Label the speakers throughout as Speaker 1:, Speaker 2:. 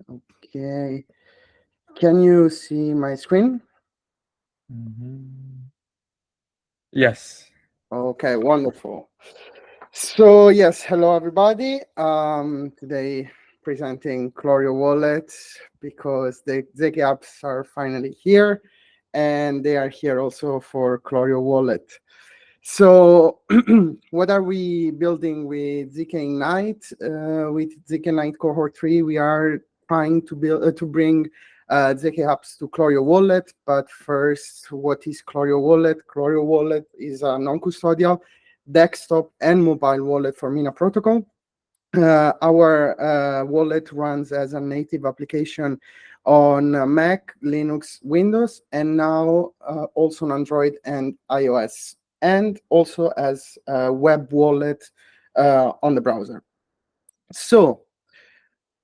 Speaker 1: Okay. Can you see my screen?
Speaker 2: Mhm. Yes.
Speaker 1: Okay, wonderful. So yes, hello everybody. Today presenting Clorio Wallet because the ZK apps are finally here, and they are here also for Clorio Wallet. So, what are we building with ZK Ignite? With ZK Ignite Cohort 3, we are trying to build to bring ZK apps to Clorio Wallet. But first, what is Clorio Wallet? Clorio Wallet is a non-custodial desktop and mobile wallet for Mina protocol. Our wallet runs as a native application on Mac, Linux, Windows, and now also on Android and iOS, and also as a web wallet on the browser. So,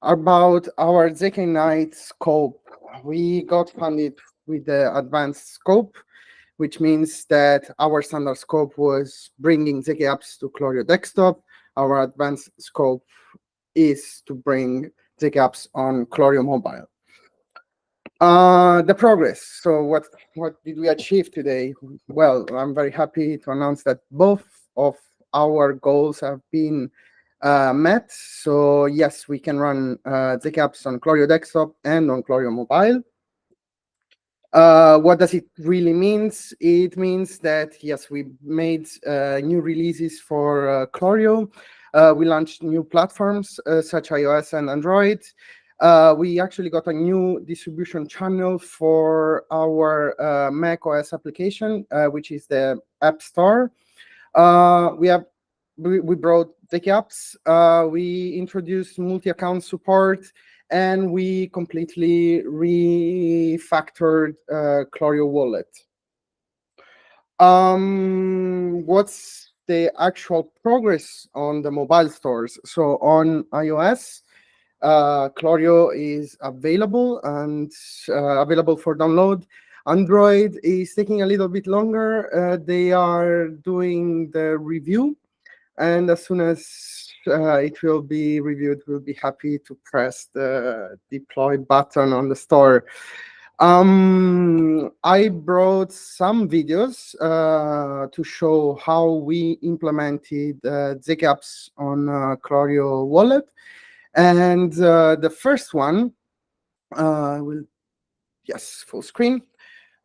Speaker 1: about our ZK Night scope, we got funded with the advanced scope, which means that our standard scope was bringing ZK apps to Clorio desktop. Our advanced scope is to bring ZK apps on Clorio mobile. The progress. So what did we achieve today? Well, I'm very happy to announce that both of our goals have been met. So yes, we can run ZK apps on Clorio desktop and on Clorio mobile. What does it really means? It means that yes, we made new releases for Clorio. We launched new platforms such iOS and Android. We actually got a new distribution channel for our Mac OS application, which is the App Store. We brought tech apps. We introduced multi-account support, and we completely refactored Clorio Wallet. What's the actual progress on the mobile stores? So on iOS, Clorio is available and available for download. Android is taking a little bit longer. They are doing the review, and as soon as it will be reviewed, we'll be happy to press the deploy button on the store. I brought some videos to show how we implemented ZK apps on Clorio Wallet. And the first one will, yes, full screen,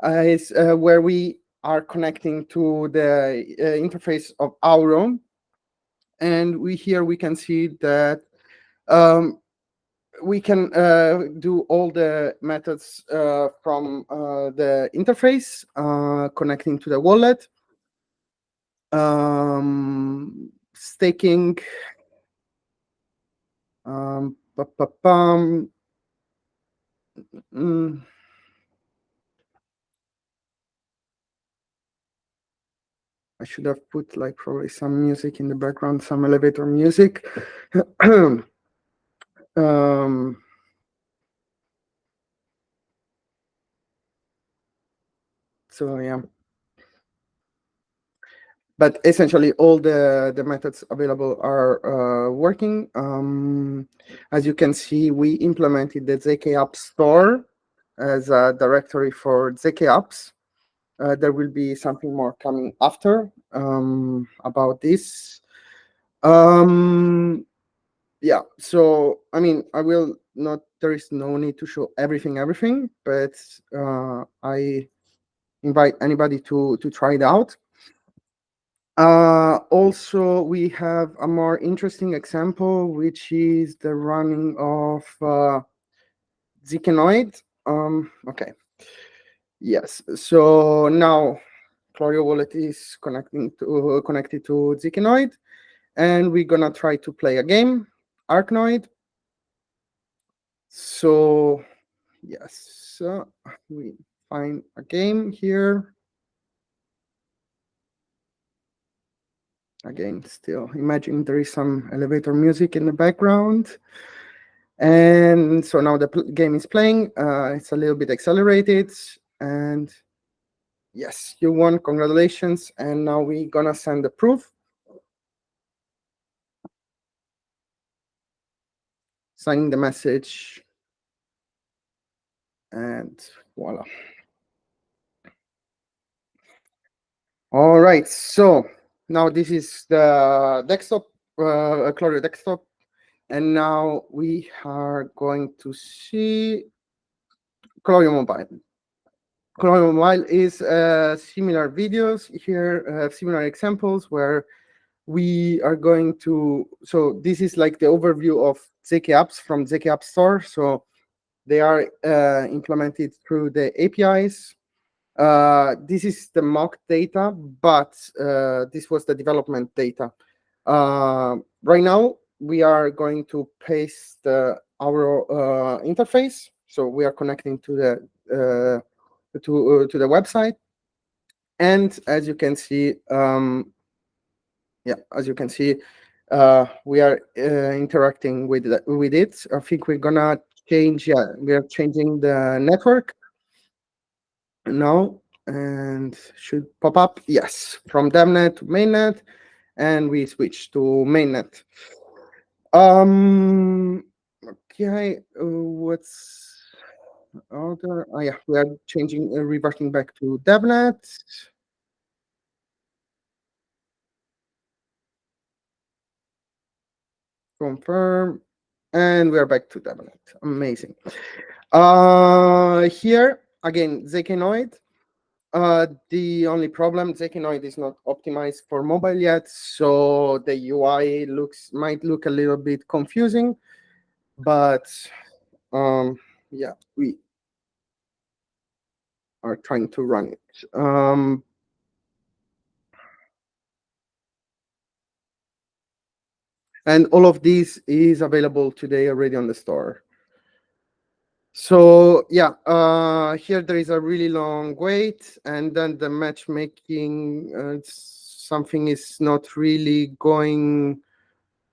Speaker 1: is where we are connecting to the interface of Auron. And here we can see that um, we can do all the methods from the interface connecting to the wallet, staking, mm, I should have put like probably some music in the background, some elevator music. um, so yeah, but essentially all the methods available are working. As you can see, we implemented the ZK App Store as a directory for ZK apps. There will be something more coming after about this. Yeah, so I mean, I will not. There is no need to show everything, but I invite anybody to try it out. Also, we have a more interesting example, which is the running of Zkanoid. Okay, yes. So now Clorio Wallet is connected to Zkanoid, and we're gonna try to play a game, Arknoid. So yes, we find a game here. Again, still imagine there is some elevator music in the background. And so now the game is playing. It's a little bit accelerated. And yes, you won. Congratulations. And now we're going to send the proof. Signing the message. and voila. All right, so now this is the desktop, Clorio desktop, and now we are going to see Clorio mobile. Clorio mobile is similar videos here, similar examples where we are going to, so this is like the overview of ZK apps from ZK App Store. So they are implemented through the APIs. This is the mock data, but this was the development data. Right now, we are going to paste our interface. So we are connecting to the website, and as you can see, as you can see, we are interacting with it. I think we're gonna change. Yeah, we are changing the network now, and should pop up. Yes, from DevNet to mainnet, and we switch to mainnet. Okay, what's other? Oh yeah, we are changing, reverting back to DevNet. Confirm, and we are back to DevNet. Amazing. Here again, ZKnoid. The only problem, ZKnoid is not optimized for mobile yet, so the UI might look a little bit confusing, but yeah, we are trying to run it. And all of this is available today already on the store. So yeah, here there is a really long wait, and then the matchmaking, something is not really going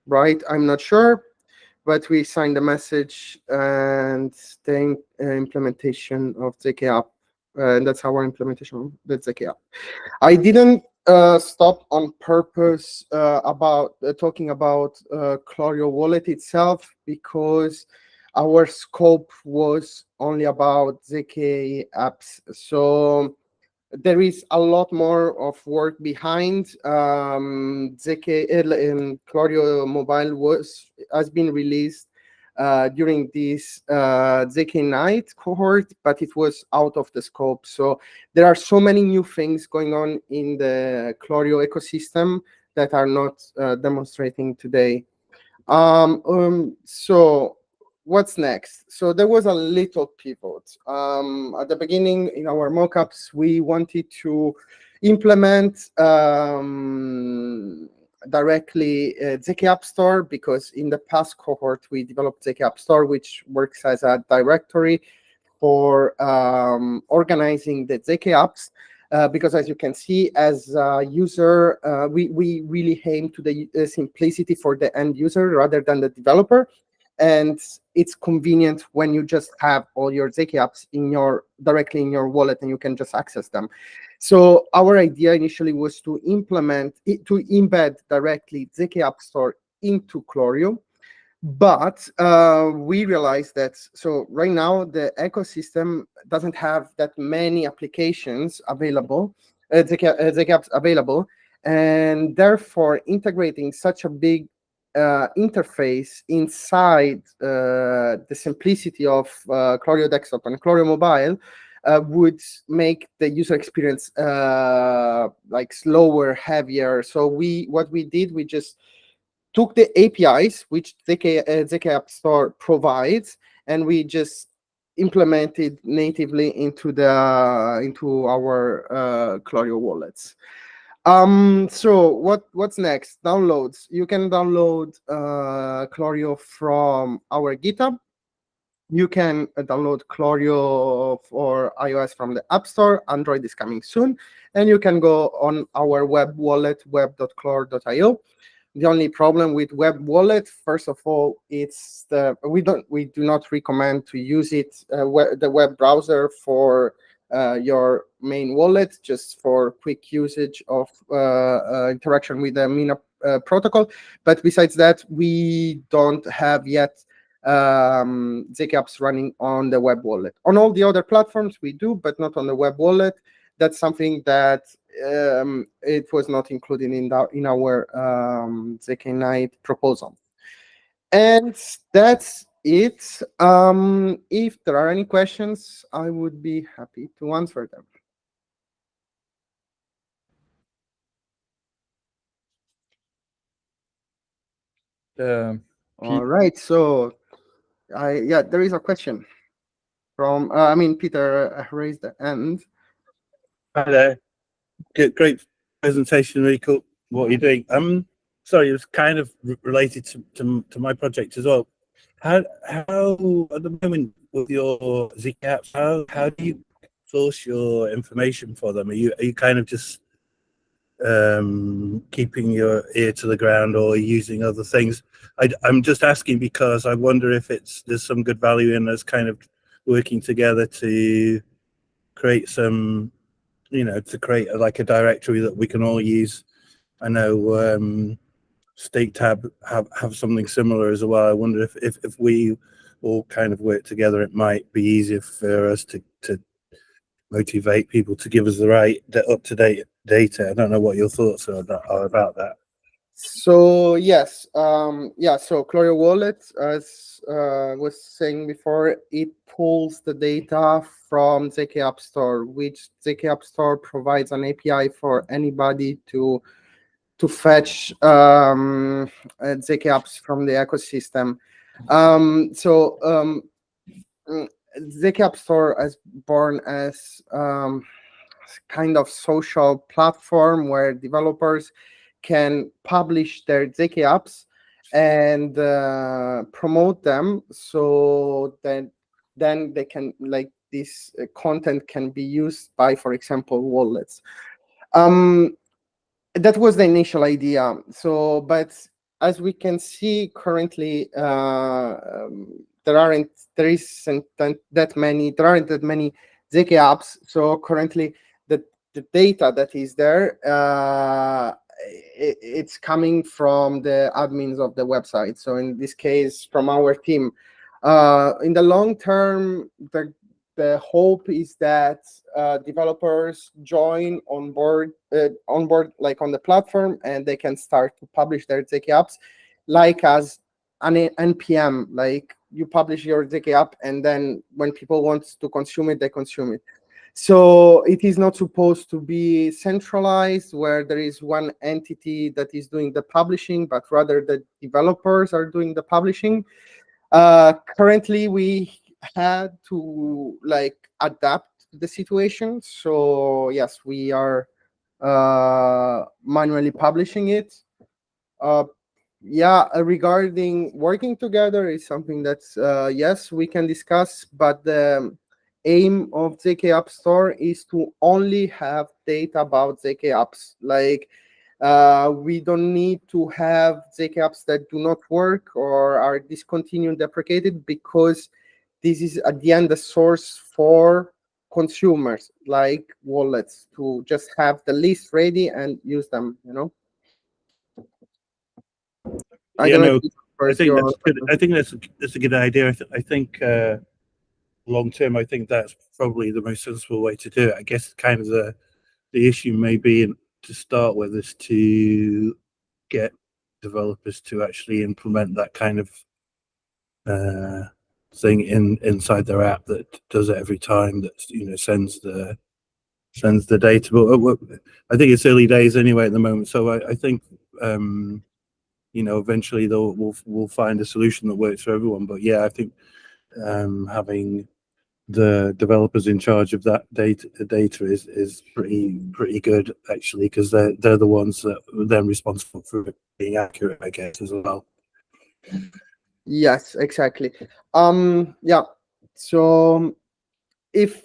Speaker 1: right. I'm not sure, but we signed the message and the implementation of ZK app, and that's our implementation of the ZK app. I didn't stop on purpose about talking about Clorio wallet itself, because our scope was only about ZK apps. So there is a lot more of work behind. ZK Clorio Mobile has been released during this ZK night cohort, but it was out of the scope. So there are so many new things going on in the Clorio ecosystem that are not demonstrating today. So what's next? So there was a little pivot. At the beginning in our mockups, we wanted to implement directly ZK App Store, because in the past cohort, we developed ZK App Store, which works as a directory for organizing the ZK apps. Because as you can see, as a user, we really aim to the simplicity for the end user rather than the developer. And it's convenient when you just have all your ZK apps directly in your wallet, and you can just access them. So our idea initially was to embed directly ZK App Store into Clorio. But we realized that, so right now the ecosystem doesn't have that many applications available, ZK apps available, and therefore integrating such a big interface inside the simplicity of Clorio Desktop and Clorio Mobile would make the user experience like slower, heavier. So what we did, we just took the APIs which ZK App Store provides, and we just implemented natively into our Clorio wallets. So what's next? Downloads. You can download Clorio from our GitHub. You can download Clorio for iOS from the App Store. Android is coming soon, and you can go on our web wallet, web.clor.io. The only problem with web wallet, first of all, it's we do not recommend to use it the web browser for your main wallet, just for quick usage of interaction with the Mina protocol. But besides that, we don't have yet ZK apps running on the web wallet. On all the other platforms we do, but not on the web wallet. That's something that it was not included in our ZKI3 proposal. And that's it. If there are any questions, I would be happy to answer them. All right. So, there is a question from. Peter raised the hand.
Speaker 3: Hi there. Great presentation, really cool. What you're doing. Sorry, it was kind of related to my project as well. How at the moment with your ZK apps, how do you source your information for them? Are you kind of just keeping your ear to the ground or using other things? I'm just asking because I wonder if there's some good value in us kind of working together to create some, to create like a directory that we can all use. I know Stake Tab have something similar as well. I wonder if we all kind of work together, it might be easier for us to motivate people to give us the right up-to-date data. I don't know what your thoughts are about that.
Speaker 1: So yes, so Clorio Wallet, as was saying before, it pulls the data from ZK App Store, which ZK App Store provides an API for anybody to fetch ZK apps from the ecosystem. ZK App Store is born as kind of social platform where developers can publish their ZK apps and promote them, so then they can, like, this content can be used by, for example, wallets. That was the initial idea. So, but as we can see currently, there aren't that many ZK apps. So currently, the data that is there, it's coming from the admins of the website. So in this case, from our team. In the long term, the hope is that developers join on board, like on the platform, and they can start to publish their ZK apps, like as an NPM. Like, you publish your ZK app, and then when people want to consume it, they consume it. So it is not supposed to be centralized, where there is one entity that is doing the publishing, but rather the developers are doing the publishing. Currently, we had to adapt to the situation. So yes, we are manually publishing it. Regarding working together is something that's yes, we can discuss, but the aim of ZK App Store is to only have data about ZK apps. Like, we don't need to have ZK apps that do not work or are discontinued, deprecated, because this is at the end the source for consumers, like wallets, to just have the list ready and use them.
Speaker 3: I think that's a good idea. I think long term, I think that's probably the most sensible way to do it. I guess kind of the issue may be to start with is to get developers to actually implement that kind of thing inside their app that does it every time, that sends the data. But I think it's early days anyway at the moment, so I think eventually we'll find a solution that works for everyone. But yeah, I think having the developers in charge of that data is pretty good, actually, because they're the ones that are then responsible for it being accurate, I guess, as well.
Speaker 1: Yes, exactly. So if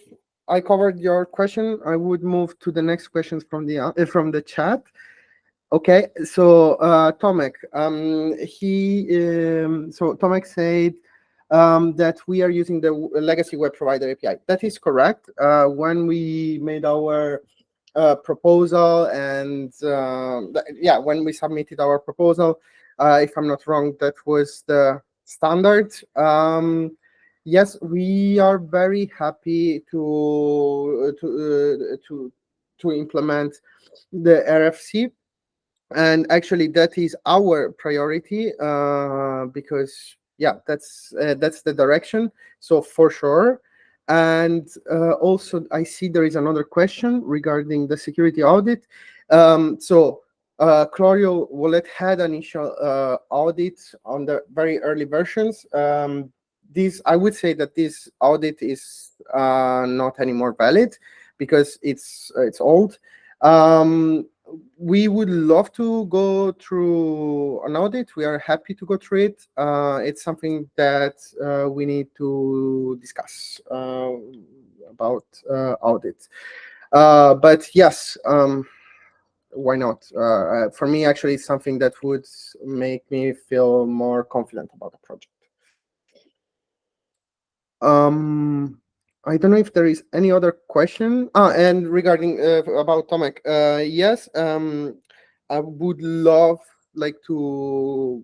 Speaker 1: I covered your question, I would move to the next questions from the chat. Okay, so Tomek, Tomek said that we are using the legacy web provider API. That is correct. When we made our proposal, and when we submitted our proposal, if I'm not wrong, that was the standard. Yes, we are very happy to implement the RFC, and actually that is our priority, because yeah, that's the direction. So for sure. And also I see there is another question regarding the security audit. So Clorio wallet had initial audit on the very early versions. This, I would say that this audit is not anymore valid because it's old. We would love to go through an audit. We are happy to go through it. It's something that we need to discuss about audits. But yes, why not? For me, actually, it's something that would make me feel more confident about the project. I don't know if there is any other question. And regarding about Tomek, yes, I would love like to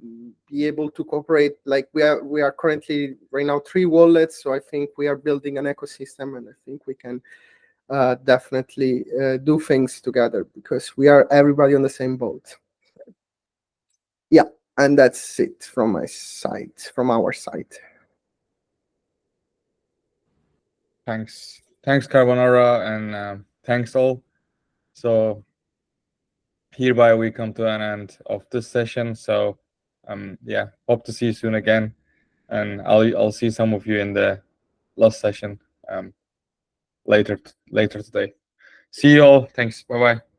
Speaker 1: be able to cooperate. Like we are currently right now 3 wallets, so I think we are building an ecosystem, and I think we can definitely do things together because we are everybody on the same boat. Yeah, and that's it from my side, from our side.
Speaker 2: Thanks, Carbonara, and thanks all. So hereby we come to an end of this session. So yeah, hope to see you soon again, and I'll see some of you in the last session later today. See you all. Thanks. Bye bye.